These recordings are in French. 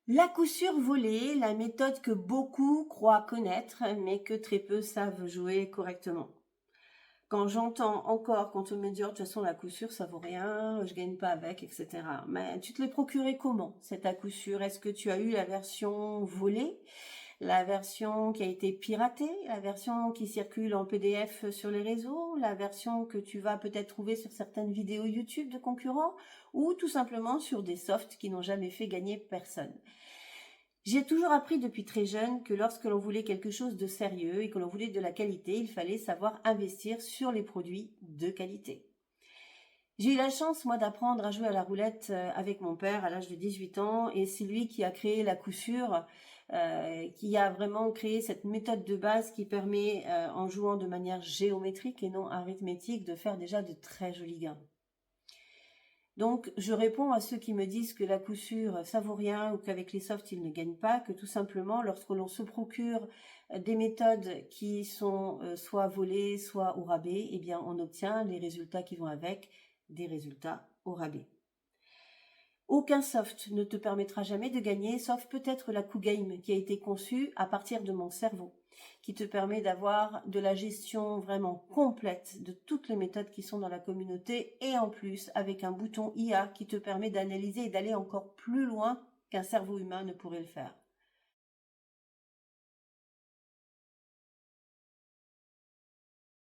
La coup sûr volée, la méthode que beaucoup croient connaître, mais que très peu savent jouer correctement. Quand j'entends encore, quand on me dit, oh, de toute façon, la coup sûr, ça vaut rien, je gagne pas avec, etc. Mais tu te l'es procuré comment, cet à coup sûr? Est-ce que tu as eu la version volée, la version qui a été piratée, la version qui circule en PDF sur les réseaux, la version que tu vas peut-être trouver sur certaines vidéos YouTube de concurrents, ou tout simplement sur des softs qui n'ont jamais fait gagner personne? J'ai toujours appris depuis très jeune que lorsque l'on voulait quelque chose de sérieux et que l'on voulait de la qualité, il fallait savoir investir sur les produits de qualité. J'ai eu la chance, moi, d'apprendre à jouer à la roulette avec mon père à l'âge de 18 ans, et c'est lui qui a créé la coup sûr, qui a vraiment créé cette méthode de base qui permet, en jouant de manière géométrique et non arithmétique, de faire déjà de très jolis gains. Donc, je réponds à ceux qui me disent que la coup sûr, ça vaut rien ou qu'avec les softs, ils ne gagnent pas, que tout simplement, lorsque l'on se procure des méthodes qui sont soit volées, soit au rabais, eh bien, on obtient les résultats qui vont avec, des résultats au rabais. Aucun soft ne te permettra jamais de gagner, sauf peut-être la coup game qui a été conçue à partir de mon cerveau, qui te permet d'avoir de la gestion vraiment complète de toutes les méthodes qui sont dans la communauté, et en plus avec un bouton IA qui te permet d'analyser et d'aller encore plus loin qu'un cerveau humain ne pourrait le faire.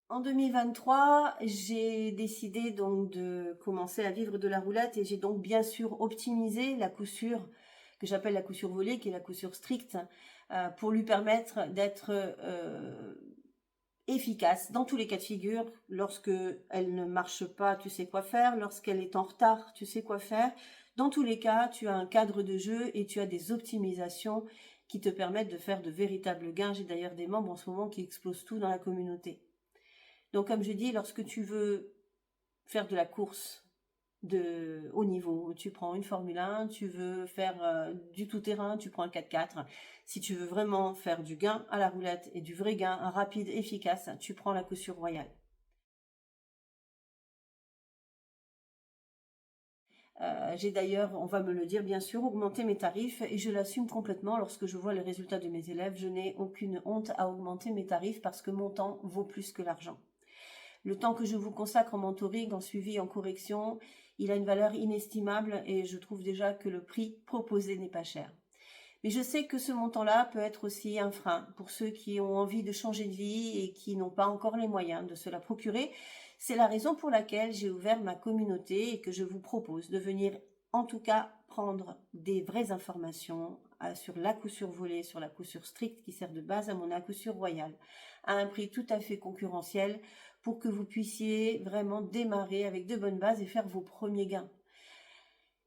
En 2023, j'ai décidé donc de commencer à vivre de la roulette, et j'ai donc bien sûr optimisé la coup sûre que j'appelle la coup sûre volée, qui est la coup sûre stricte, pour lui permettre d'être efficace dans tous les cas de figure. Lorsque elle ne marche pas, tu sais quoi faire. Lorsqu'elle est en retard, tu sais quoi faire. Dans tous les cas, tu as un cadre de jeu et tu as des optimisations qui te permettent de faire de véritables gains. J'ai d'ailleurs des membres en ce moment qui explosent tout dans la communauté. Donc, comme je dis, lorsque tu veux faire de la course de haut niveau, tu prends une Formule 1, tu veux faire du tout-terrain, tu prends un 4x4. Si tu veux vraiment faire du gain à la roulette et du vrai gain rapide, efficace, tu prends la caution royale. J'ai d'ailleurs, on va me le dire bien sûr, augmenté mes tarifs, et je l'assume complètement. Lorsque je vois les résultats de mes élèves, je n'ai aucune honte à augmenter mes tarifs parce que mon temps vaut plus que l'argent. Le temps que je vous consacre en mentoring, en suivi, en correction, il a une valeur inestimable, et je trouve déjà que le prix proposé n'est pas cher. Mais je sais que ce montant-là peut être aussi un frein pour ceux qui ont envie de changer de vie et qui n'ont pas encore les moyens de se la procurer. C'est la raison pour laquelle j'ai ouvert ma communauté et que je vous propose de venir, en tout cas, prendre des vraies informations sur la coup sûr volée, sur la coup sûr stricte qui sert de base à mon à coup sûr royal, à un prix tout à fait concurrentiel, pour que vous puissiez vraiment démarrer avec de bonnes bases et faire vos premiers gains.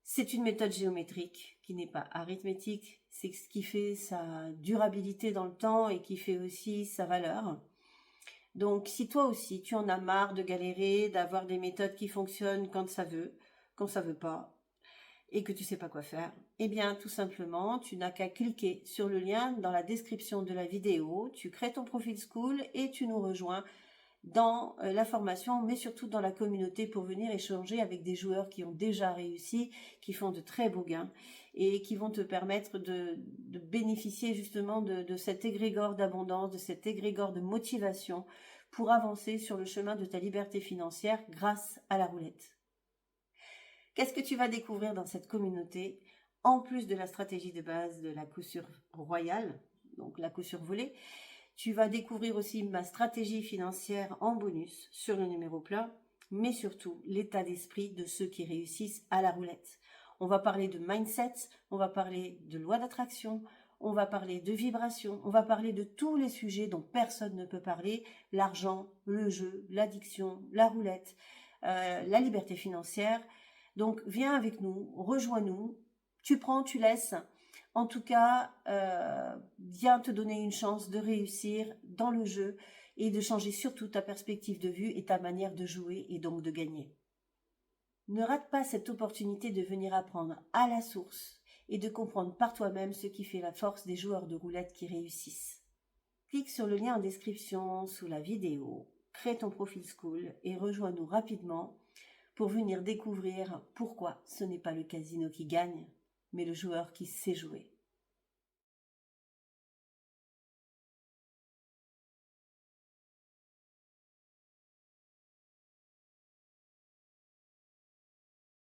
C'est une méthode géométrique qui n'est pas arithmétique, c'est ce qui fait sa durabilité dans le temps et qui fait aussi sa valeur. Donc si toi aussi tu en as marre de galérer, d'avoir des méthodes qui fonctionnent quand ça veut pas, et que tu sais pas quoi faire, eh bien tout simplement tu n'as qu'à cliquer sur le lien dans la description de la vidéo, tu crées ton profil Skool et tu nous rejoins dans la formation, mais surtout dans la communauté, pour venir échanger avec des joueurs qui ont déjà réussi, qui font de très beaux gains et qui vont te permettre de bénéficier justement de cet égrégore d'abondance, de cet égrégore de motivation pour avancer sur le chemin de ta liberté financière grâce à la roulette. Qu'est-ce que tu vas découvrir dans cette communauté, en plus de la stratégie de base de la coup sûr royale, donc la coup sûr volée? Tu vas découvrir aussi ma stratégie financière en bonus sur le numéro plein, mais surtout l'état d'esprit de ceux qui réussissent à la roulette. On va parler de mindset, on va parler de loi d'attraction, on va parler de vibration, on va parler de tous les sujets dont personne ne peut parler: l'argent, le jeu, l'addiction, la roulette, la liberté financière. Donc viens avec nous, rejoins-nous, tu prends, tu laisses. En tout cas, viens te donner une chance de réussir dans le jeu et de changer surtout ta perspective de vue et ta manière de jouer, et donc de gagner. Ne rate pas cette opportunité de venir apprendre à la source et de comprendre par toi-même ce qui fait la force des joueurs de roulette qui réussissent. Clique sur le lien en description sous la vidéo, crée ton profil Skool et rejoins-nous rapidement pour venir découvrir pourquoi ce n'est pas le casino qui gagne, mais le joueur qui sait jouer.